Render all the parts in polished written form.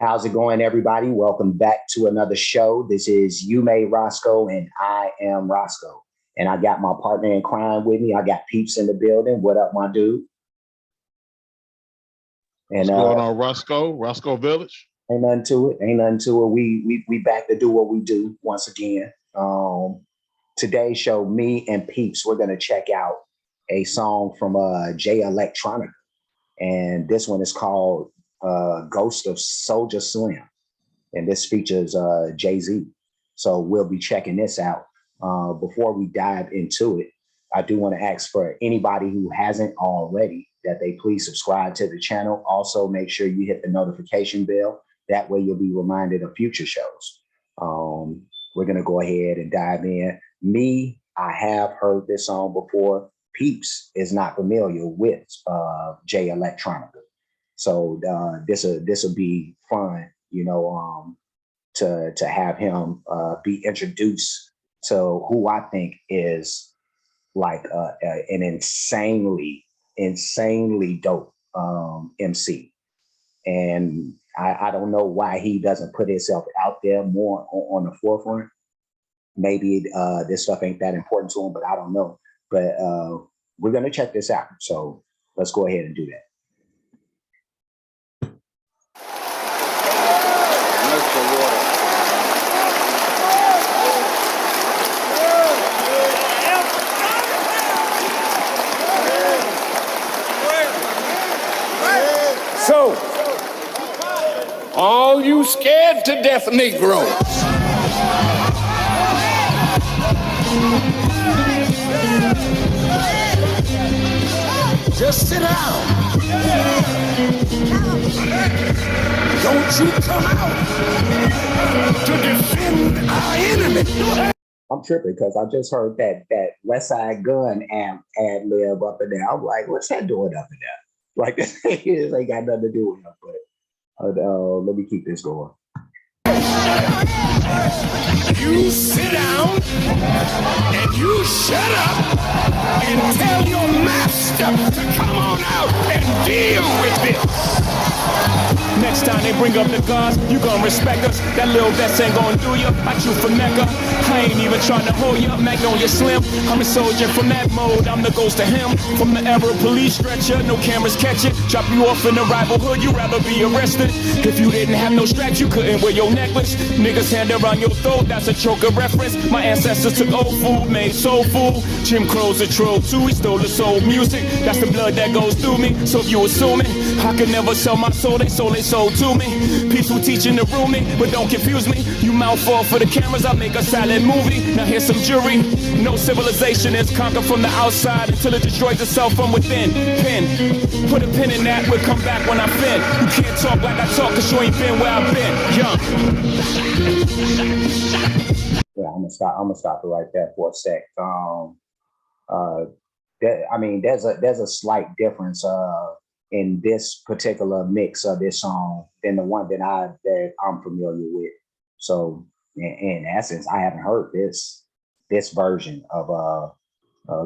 How's it going, everybody? Welcome back to another show. This is You Made Roscoe, and I am Roscoe. And I got my partner in crime with me. I got Peeps in the building. What up, my dude? And, what's going on, Roscoe? Roscoe Village? Ain't nothing to it. Ain't nothing to it. We back to do what we do once again. Today's show, me and Peeps, we're gonna check out a song from Jay Electronica, and this one is called Ghost of Soulja Slim, and this features Jay-Z. So we'll be checking this out. Before we dive into it, I do want to ask for anybody who hasn't already that they please subscribe to the channel. Also, make sure you hit the notification bell. That way you'll be reminded of future shows. We're going to go ahead and dive in. Me, I have heard this song before. Peeps is not familiar with Jay Electronica. So this will be fun, you know, to have him be introduced to who I think is like an insanely dope MC. And I don't know why he doesn't put himself out there more on the forefront. Maybe this stuff ain't that important to him, but I don't know. But we're going to check this out. So let's go ahead and do that. So, all you scared to death Negroes, just sit down. Don't you come out to defend our enemy. I'm tripping because I just heard that West Side Gun ad lib up in there. I'm like, what's that doing up in there? Like, this ain't got nothing to do with it, but let me keep this going. You sit down and you shut up and tell your master to come on out and deal with this. Next time they bring up the guns, you gon' respect us. That little vest ain't gon' do you. I chew for Mecca. I ain't even trying to hold you up, Magnolia Slim. I'm a soldier from that mode. I'm the ghost of him. From the era of police stretcher, no cameras catch it. Drop you off in the rival hood, you'd rather be arrested. If you didn't have no straps, you couldn't wear your necklace. Niggas hand around your throat, that's a choker reference. My ancestors took old food, made soul food. Jim Crow's a troll too, he stole the soul music. That's the blood that goes through me. So if you assuming I could never sell my soul, they sold their soul to me. Peaceful teaching to rule me, but don't confuse me. You mouthful for the cameras, I make a silent movie. Now here's some jury. No civilization is conquered from the outside until it destroys itself from within. Pin, put a pin in that, we'll come back when I fin. You can't talk like I talk, cause you ain't been where I've been. Young. Yeah, I'm gonna stop it right there for a sec. There's a slight difference in this particular mix of this song than the one that I'm familiar with. So in essence, I haven't heard this version of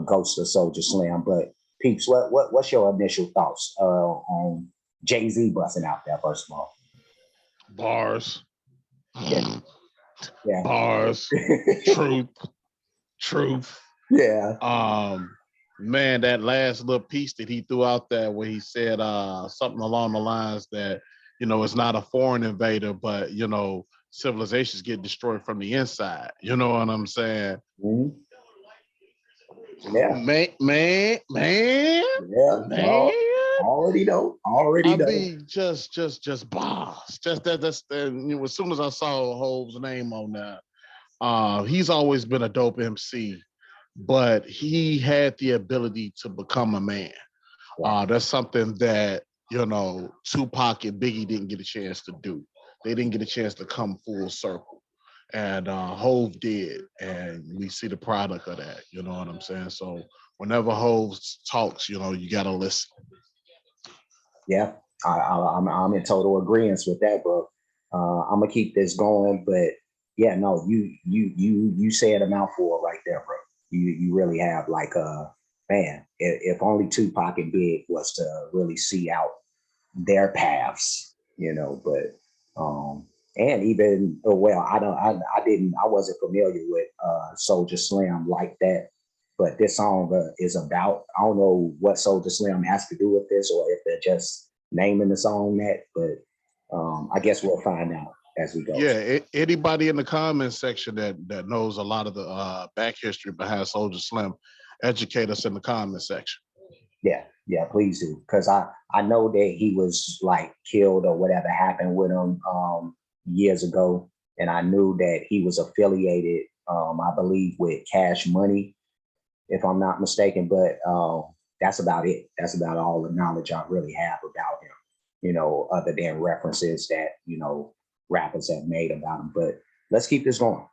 Ghost of Soulja Slim. But Peeps, what's your initial thoughts on Jay-Z busting out there, first of all? Bars. Yeah. Bars. Truth. Yeah. Man, that last little piece that he threw out there where he said something along the lines that, you know, it's not a foreign invader, but, you know, civilizations get destroyed from the inside. You know what I'm saying? Mm-hmm. Yeah. Man. Yeah. Already know. I mean, just bars. Just that's you know, as soon as I saw Hove's name on there, he's always been a dope MC. But he had the ability to become a man. That's something that, you know, Tupac and Biggie didn't get a chance to do. They didn't get a chance to come full circle. And Hove did. And we see the product of that. You know what I'm saying? So whenever Hove talks, you know, you got to listen. Yeah, I'm in total agreement with that, bro. I'm going to keep this going. But yeah, no, you said a mouthful right there, bro. You really have like man, if only Tupac and Big was to really see out their paths, you know, but And even well, I wasn't familiar with Soulja Slim like that, but this song is about, I don't know what Soulja Slim has to do with this, or if they're just naming the song that, but I guess we'll find out as we go. Yeah, anybody in the comments section that knows a lot of the back history behind Soulja Slim, educate us in the comment section. Yeah, please do, because I know that he was like killed or whatever happened with him years ago, and I knew that he was affiliated, I believe, with Cash Money, if I'm not mistaken. But that's about it. That's about all the knowledge I really have about him. Other than references that rappers have made about him. But let's keep this going.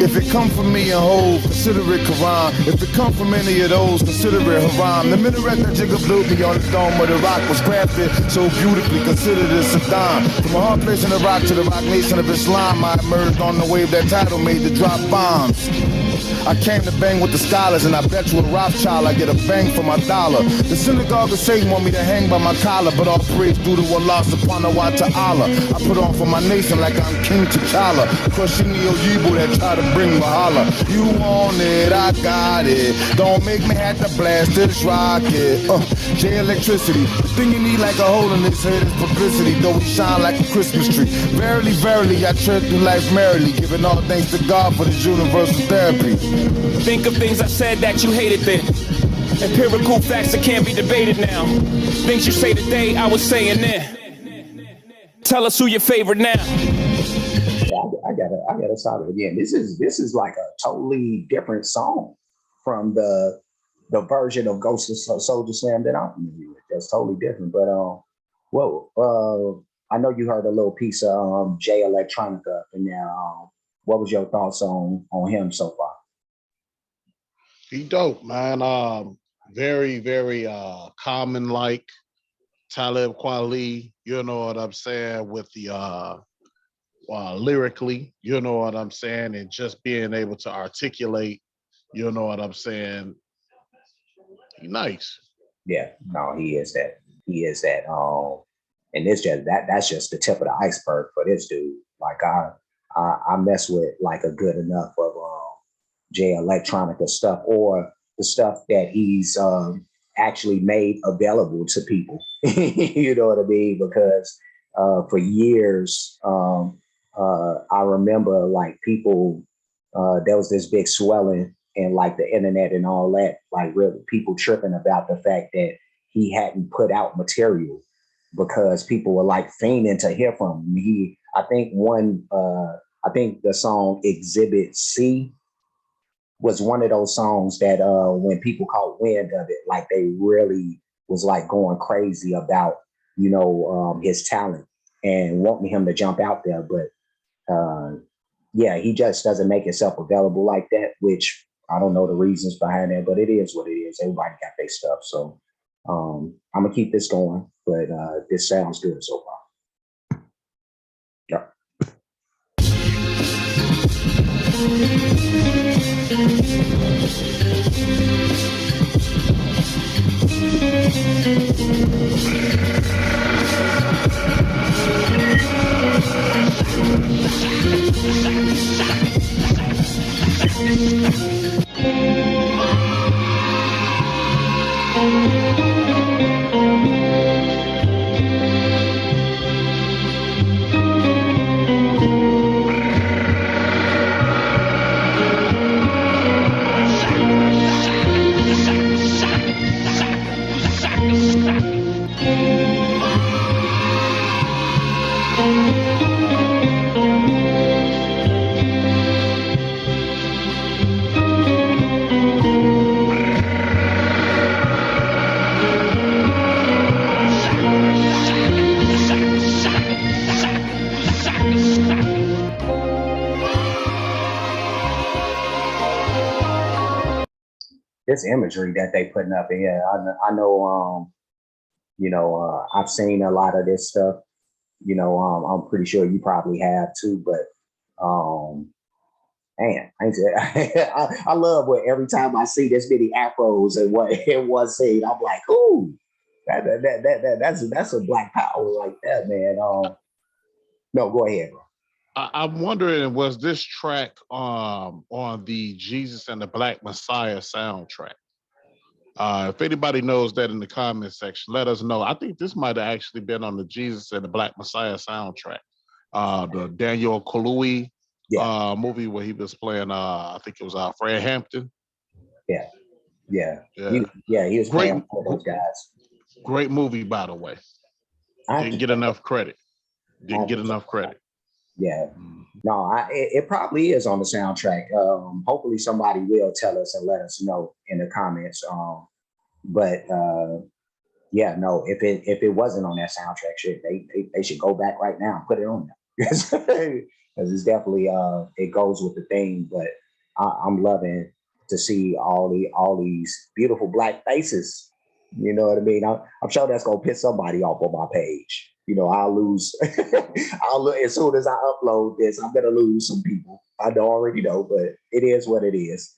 If it come from me and Hov, consider it Quran. If it come from any of those, consider it Haram. The minaret that Jigga blew me on the dome where the rock was crafted so beautifully, consider this a dime. From a hard place in Iraq to the rock nation of Islam, I emerged on the wave that title made to drop bombs. I came to bang with the scholars, and I bet you a Rothschild I get a bang for my dollar. The synagogue of Satan want me to hang by my collar, but all praise due to Allah subhanahu wa ta'ala. I put on for my nation like I'm King T'Challa, crushing the Ojibo that try to bring Wahala. You want it, I got it. Don't make me have to blast this rocket. Jay Electricity, the thing you need like a hole in this head is publicity, though we shine like a Christmas tree. Verily, verily, I tread through life merrily, giving all thanks to God for this universal therapy. Think of things I said that you hated then. Empirical facts that can't be debated now. Things you say today, I was saying then. Tell us who your favorite now. I gotta stop it again. This is like a totally different song from the version of Ghost of Soulja Slim that I'm familiar with. That's totally different. But I know you heard a little piece of Jay Electronica in there. What was your thoughts on him so far? He dope, man. Very, very common like Talib Kweli, you know what I'm saying, with the lyrically, you know what I'm saying, and just being able to articulate, you know what I'm saying. He nice. Yeah, no, he is that. He is that. And it's just that's just the tip of the iceberg for this dude. Like I mess with like a good enough of Jay Electronica stuff, or the stuff that he's actually made available to people. You know what I mean? Because for years, I remember like people, there was this big swelling in like the internet and all that, like really people tripping about the fact that he hadn't put out material because people were like fiending to hear from him. I think the song Exhibit C was one of those songs that when people caught wind of it, like they really was like going crazy about, his talent and wanting him to jump out there. But yeah, he just doesn't make himself available like that, which I don't know the reasons behind that, but it is what it is. Everybody got their stuff. So I'm gonna keep this going, but this sounds good so far. Yeah. This imagery that they putting up in here, I know, I've seen a lot of this stuff. I'm pretty sure you probably have too, but Man, I love what every time I see this many afros in one scene, I'm like, ooh, that's a black power like that, man. No, go ahead, bro. I'm wondering, was this track on the Jesus and the Black Messiah soundtrack? If anybody knows that in the comment section, let us know. I think this might have actually been on the Jesus and the Black Messiah soundtrack. The Daniel Kaluuya movie where he was playing, I think it was Fred Hampton. Yeah. Yeah. He was playing for those guys. Great movie, by the way. Didn't get enough credit. Yeah. No, it probably is on the soundtrack. Hopefully somebody will tell us and let us know in the comments. But yeah, no, if it wasn't on that soundtrack, shit, they should go back right now and put it on there. Because it's definitely it goes with the theme. But I'm loving to see all these beautiful black faces. You know what I mean? I'm sure that's gonna piss somebody off on my page. You know, I'll lose. As soon as I upload this, I'm gonna lose some people. I already know, but it is what it is.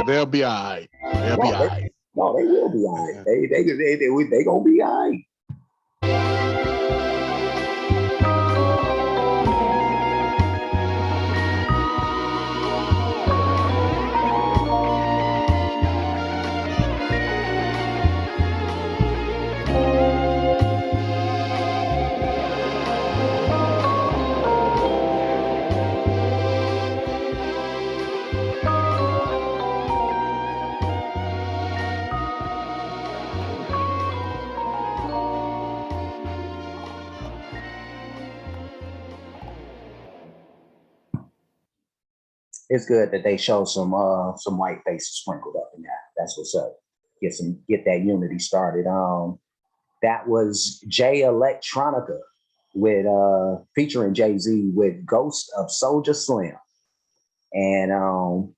They'll be all right. They'll be all right. No, they will be all right. They gonna be all right. It's good that they show some white faces sprinkled up in that. That's what's up. Get that unity started. That was Jay Electronica with featuring Jay-Z with Ghost of Soulja Slim and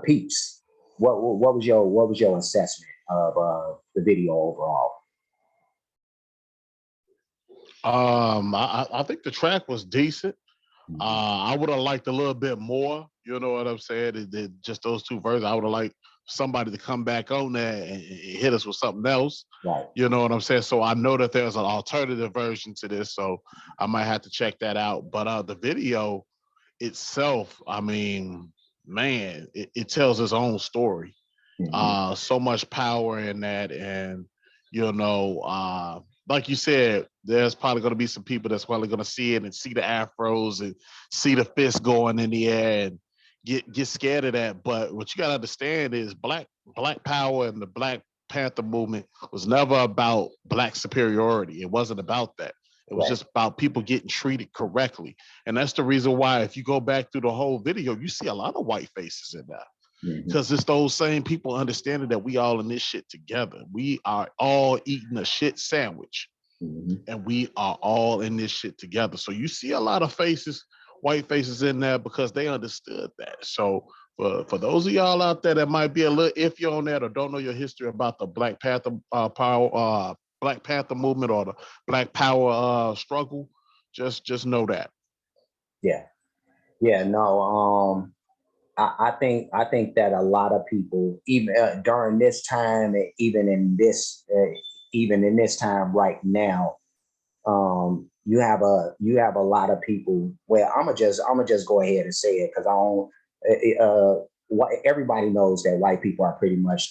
Peeps. What was your assessment of the video overall? I think the track was decent. I would have liked a little bit more. You know what I'm saying? Just those two verses. I would have liked somebody to come back on there and hit us with something else. Right. You know what I'm saying? So I know that there's an alternative version to this, so I might have to check that out. But the video itself, I mean, man, it tells its own story. Mm-hmm. So much power in that, and you know, like you said, there's probably going to be some people that's probably going to see it and see the afros and see the fist going in the air and get scared of that. But what you got to understand is black power and the Black Panther movement was never about black superiority. It wasn't about that. It was just about people getting treated correctly. And that's the reason why, if you go back through the whole video, you see a lot of white faces in there. Because it's those same people understanding that we all in this shit together. We are all eating a shit sandwich. And we are all in this shit together. So you see a lot of faces, white faces in there, because they understood that. So for those of y'all out there that might be a little iffy on that or don't know your history about the Black Panther Black Panther movement or the Black Power struggle, just know that. Yeah. No. I think that a lot of people, even during this time, even in this time right now, you have a lot of people. Well, I'm gonna just go ahead and say it because I don't. Everybody knows that white people are pretty much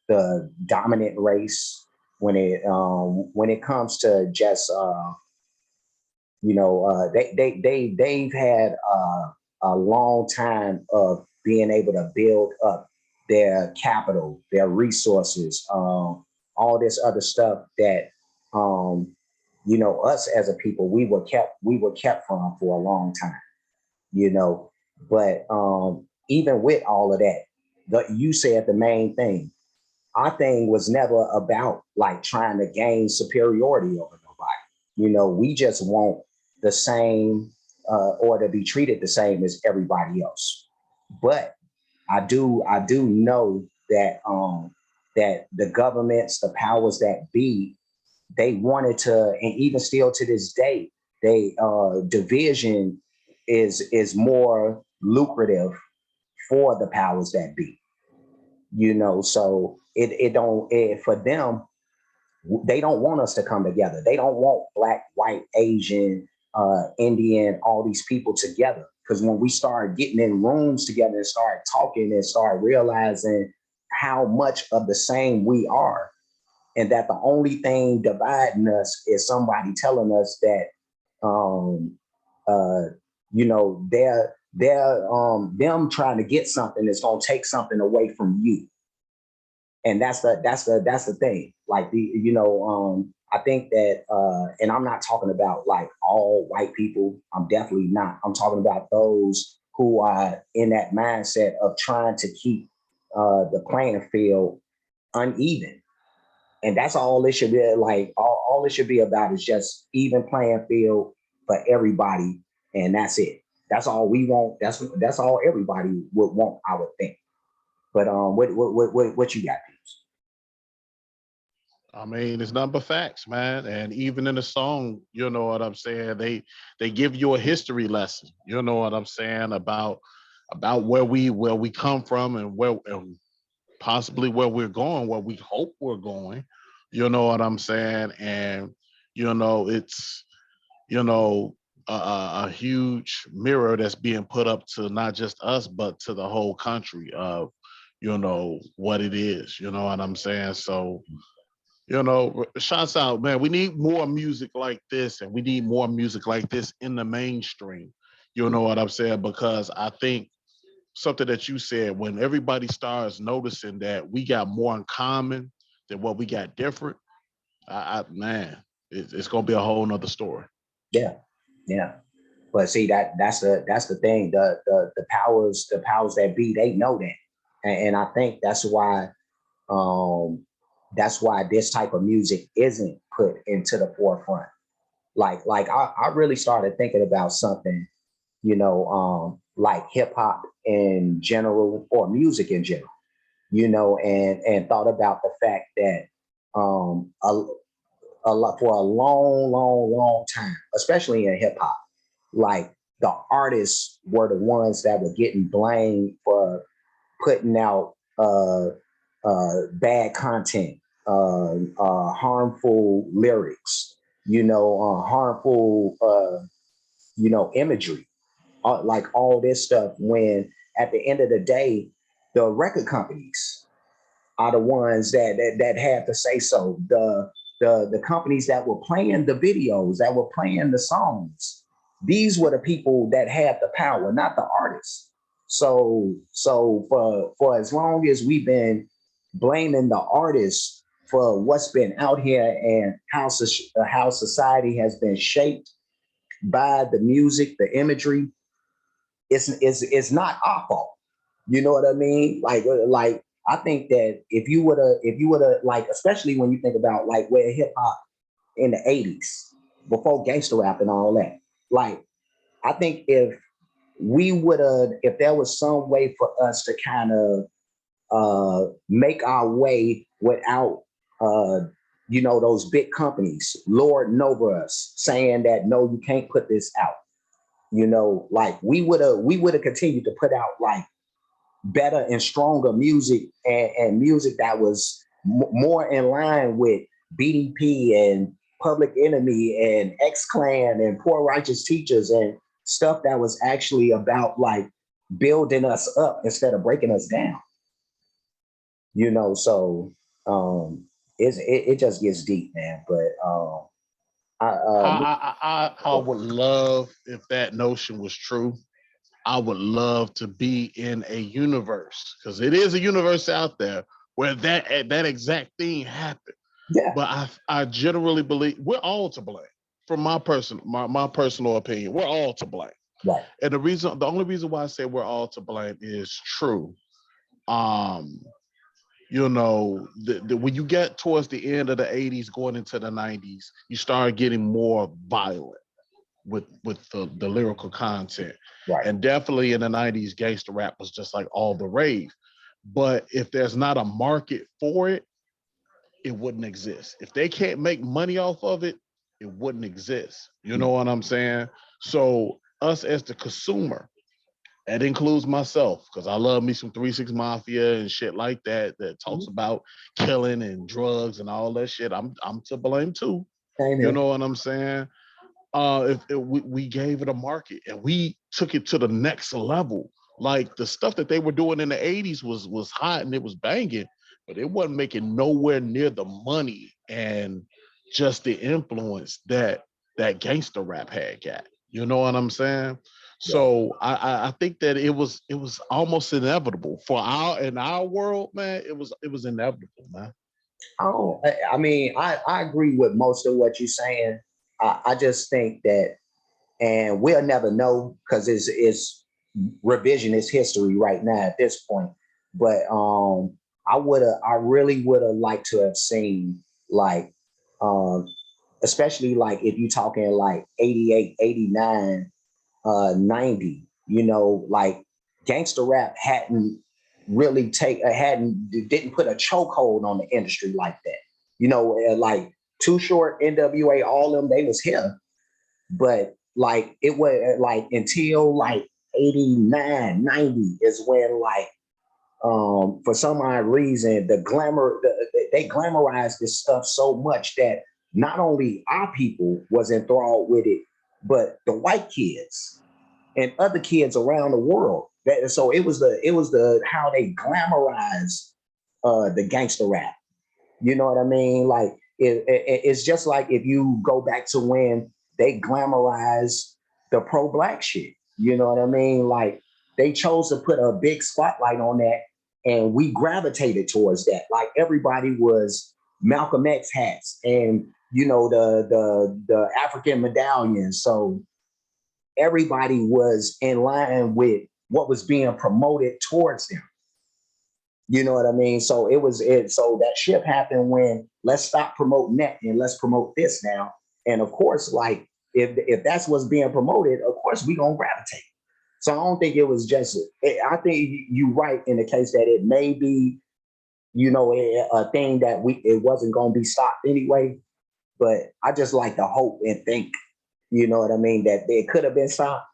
the dominant race when it comes to just they've had a long time of being able to build up their capital, their resources, all this other stuff that us as a people we were kept from for a long time, but even with all of that, you said the main thing. Our thing was never about like trying to gain superiority over nobody. We just want the same or to be treated the same as everybody else. But I do know that that the governments, the powers that be, they wanted to, and even still to this day, division is more lucrative for the powers that be. So it don't for them, they don't want us to come together. They don't want black, white, Asian, Indian, all these people together. Because when we start getting in rooms together and start talking and start realizing how much of the same we are, and that the only thing dividing us is somebody telling us that, they're them trying to get something that's gonna take something away from you. And that's the thing. Like I think that, and I'm not talking about like all white people. I'm definitely not. I'm talking about those who are in that mindset of trying to keep the playing field uneven. And that's all it should be. Like all it should be about is just even playing field for everybody, and that's it. That's all we want. That's all everybody would want, I would think. But what you got? I mean, it's nothing but facts, man. And even in the song, you know what I'm saying? They give you a history lesson, you know what I'm saying, about where we come from and where and possibly where we're going, where we hope we're going. You know what I'm saying? And it's a huge mirror that's being put up to not just us, but to the whole country of what it is. You know what I'm saying? So shouts out, man. We need more music like this, and we need more music like this in the mainstream. You know what I'm saying? Because I think something that you said, when everybody starts noticing that we got more in common than what we got different, man, it's gonna be a whole nother story. Yeah, yeah. But see that's the thing. The powers that be, they know that, and I think that's why this type of music isn't put into the forefront. Like I really started thinking about something, like hip hop in general or music in general, and thought about the fact that a lot for a long, long, long time, especially in hip hop, like the artists were the ones that were getting blamed for putting out bad content, harmful lyrics, harmful, imagery, like all this stuff. When at the end of the day, the record companies are the ones that had to say so. The companies that were playing the videos, that were playing the songs, these were the people that had the power, not the artists. So for as long as we've been blaming the artists for what's been out here and how society has been shaped by the music, the imagery, it's not our fault. You know what I mean? Like I think that if you would have like, especially when you think about like where hip hop in the 80s, before gangster rap and all that, like I think if there was some way for us to kind of make our way without those big companies lording over us, saying that no, you can't put this out. Like we would have continued to put out like better and stronger music, and music that was more in line with BDP and Public Enemy and X Clan and Poor Righteous Teachers, and stuff that was actually about like building us up instead of breaking us down. So it just gets deep, man. But I would love if that notion was true. I would love to be in a universe, because it is a universe out there where that exact thing happened. yeah, But I generally believe we're all to blame. From my personal opinion, we're all to blame. right, And the only reason why I say we're all to blame is true. Um, when you get towards the end of the 80s, going into the 90s, you start getting more violent with the lyrical content. right. And definitely in the 90s, gangster rap was just like all the rave. But if there's not a market for it, it wouldn't exist. If they can't make money off of it, it wouldn't exist. You know what I'm saying? So us as the consumer, that includes myself, because I love me some 3 6 Mafia and shit like that, that talks about killing and drugs and all that shit. I'm to blame too. Same You here. know what I'm saying? If we gave it a market and we took it to the next level, like the stuff that they were doing in the 80s was hot and it was banging, but it wasn't making nowhere near the money and just the influence that gangster rap had got. You know what I'm saying? Yeah. So I think that it was almost inevitable for in our world, man. It was inevitable, man. I mean, I agree with most of what you're saying. I just think that, and we'll never know because it's revisionist history right now at this point. But I really would have liked to have seen like, um, especially like if you're talking like 88, 89, 90, like gangster rap hadn't really didn't put a chokehold on the industry like that. Like Too Short, NWA, all of them, they was here, but like it was like until like 89, 90 is when like for some odd reason they glamorized this stuff so much that not only our people was enthralled with it, but the white kids and other kids around the world. So it was the how they glamorized the gangster rap. You know what I mean? Like it's just like if you go back to when they glamorized the pro black shit. You know what I mean? Like they chose to put a big spotlight on that, and we gravitated towards that. Like everybody was Malcolm X hats, and the African medallions. So everybody was in line with what was being promoted towards them. You know what I mean? So so that shift happened when let's stop promoting that and let's promote this now. And of course, like if that's what's being promoted, of course we gonna gravitate. So I don't think it was just. I think you're right in the case that it may be, a thing that it wasn't gonna be stopped anyway. But I just like to hope and think, you know what I mean, that it could have been stopped.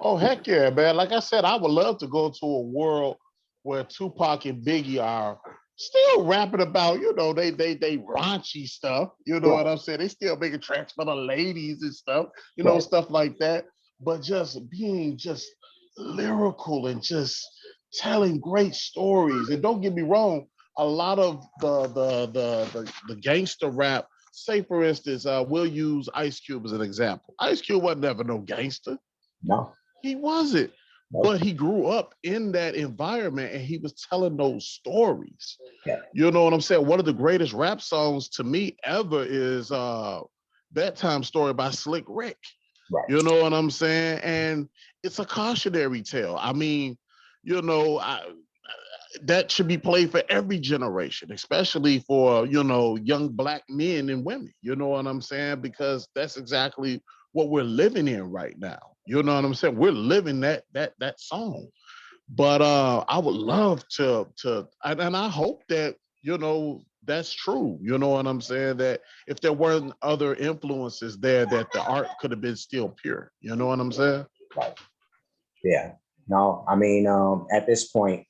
Oh heck yeah, man! Like I said, I would love to go to a world where Tupac and Biggie are still rapping about, they raunchy stuff. You know what Right, I'm saying? They still making tracks for the ladies and stuff, right. stuff like that. But just being just lyrical and just telling great stories. And don't get me wrong, a lot of the gangster rap. Say for instance, we'll use Ice Cube as an example. Ice Cube was never no gangster. No, He wasn't. no. But he grew up in that environment and he was telling those stories. Yeah, You know what I'm saying? One of the greatest rap songs to me ever is Bedtime Story by Slick Rick. right. You know what I'm saying? And it's a cautionary tale. I mean, that should be played for every generation, especially for, young black men and women. You know what I'm saying? Because that's exactly what we're living in right now. You know what I'm saying? We're living that song. But I would love and I hope that, that's true. You know what I'm saying? That if there weren't other influences there, that the art could have been still pure. You know what I'm saying? Right. Yeah. No, I mean, at this point,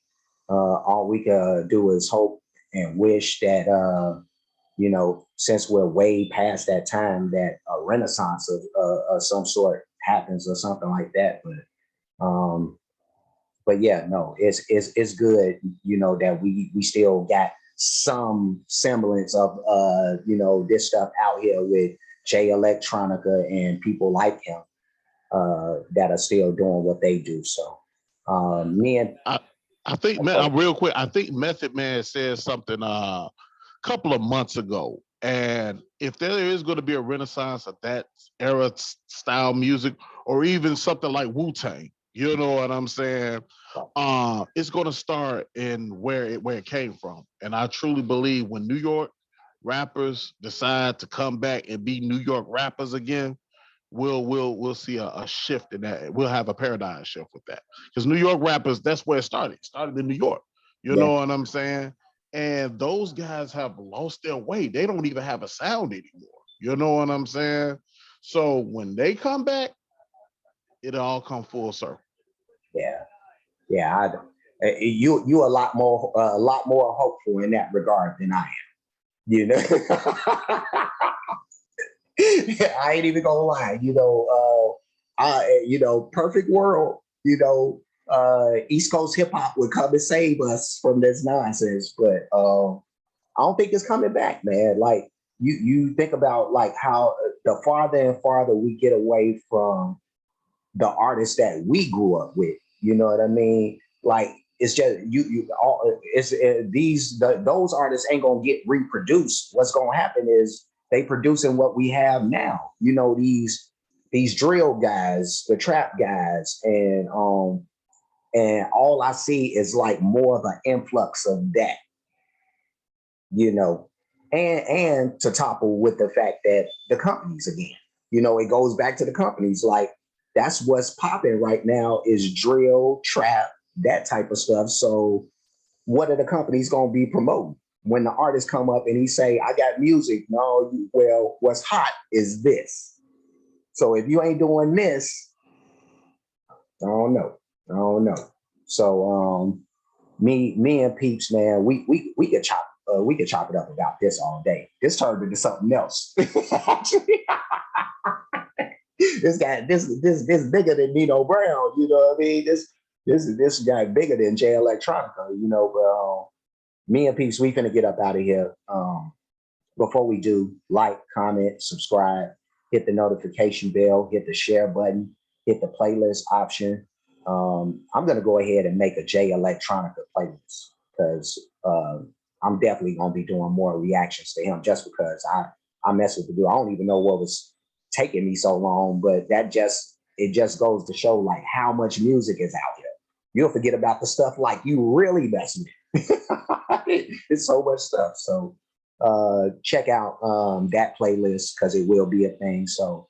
all we can do is hope and wish that, since we're way past that time, that a renaissance of some sort happens or something like that. But yeah, no, it's good, that we still got some semblance of this stuff out here with Jay Electronica and people like him that are still doing what they do. So me and I, I think, man, real quick, I think Method Man said something couple of months ago. And if there is going to be a renaissance of that era style music, or even something like Wu-Tang, you know what I'm saying? It's going to start in where it came from. And I truly believe when New York rappers decide to come back and be New York rappers again, we'll see a shift in that. We'll have a paradigm shift with that. Because New York rappers, that's where it started. It started in New York. You yeah, know what I'm saying? And those guys have lost their way. They don't even have a sound anymore. You know what I'm saying? So when they come back, it'll all come full circle. Yeah, yeah. You a lot more hopeful in that regard than I am. You know, I ain't even gonna lie. Perfect world. East Coast hip hop would come and save us from this nonsense, but I don't think it's coming back, man. Like you think about like how the farther and farther we get away from the artists that we grew up with. You know what I mean? Like it's just those artists ain't gonna get reproduced. What's gonna happen is they producing what we have now. These drill guys, the trap guys, and all I see is like more of an influx of that, and to topple with the fact that the companies again, it goes back to the companies. Like that's what's popping right now is drill, trap, that type of stuff. So what are the companies going to be promoting when the artists come up and he say, I got music? No, well, what's hot is this. So if you ain't doing this, I don't know. So me and Peeps, man, we could chop it up about this all day. This turned into something else. Actually, this bigger than Nino Brown. You know what I mean? This guy bigger than Jay Electronica. But me and Peeps, we finna get up out of here. Before we do, like, comment, subscribe, hit the notification bell, hit the share button, hit the playlist option. I'm gonna go ahead and make a Jay Electronica playlist because I'm definitely gonna be doing more reactions to him just because I mess with the dude. I don't even know what was taking me so long, but it just goes to show like how much music is out here. You'll forget about the stuff like you really mess with. It's so much stuff. So check out that playlist because it will be a thing. So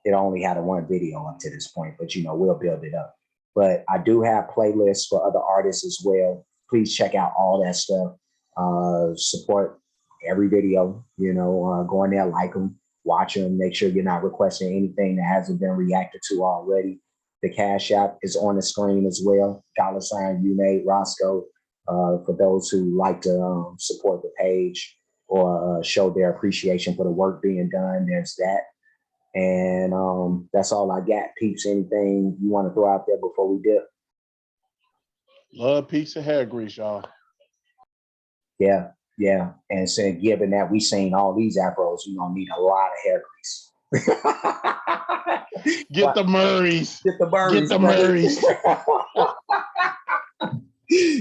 it only had one video up to this point, but we'll build it up. But I do have playlists for other artists as well. Please check out all that stuff. Support every video, go in there, like them, watch them, make sure you're not requesting anything that hasn't been reacted to already. The Cash App is on the screen as well. $ you made Roscoe. For those who like to support the page or show their appreciation for the work being done, there's that. And that's all I got. Peeps, anything you want to throw out there before we dip? Love, peace, and hair grease, y'all. Yeah. And saying, given that we seen all these afros, you're gonna need a lot of hair grease. Get the Murrays. Get the Murrays. Get the Murrays.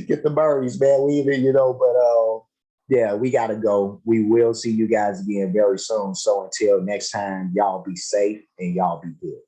Get the Murrays, man. We even, but yeah, we gotta go. We will see you guys again very soon. So until next time, y'all be safe and y'all be good.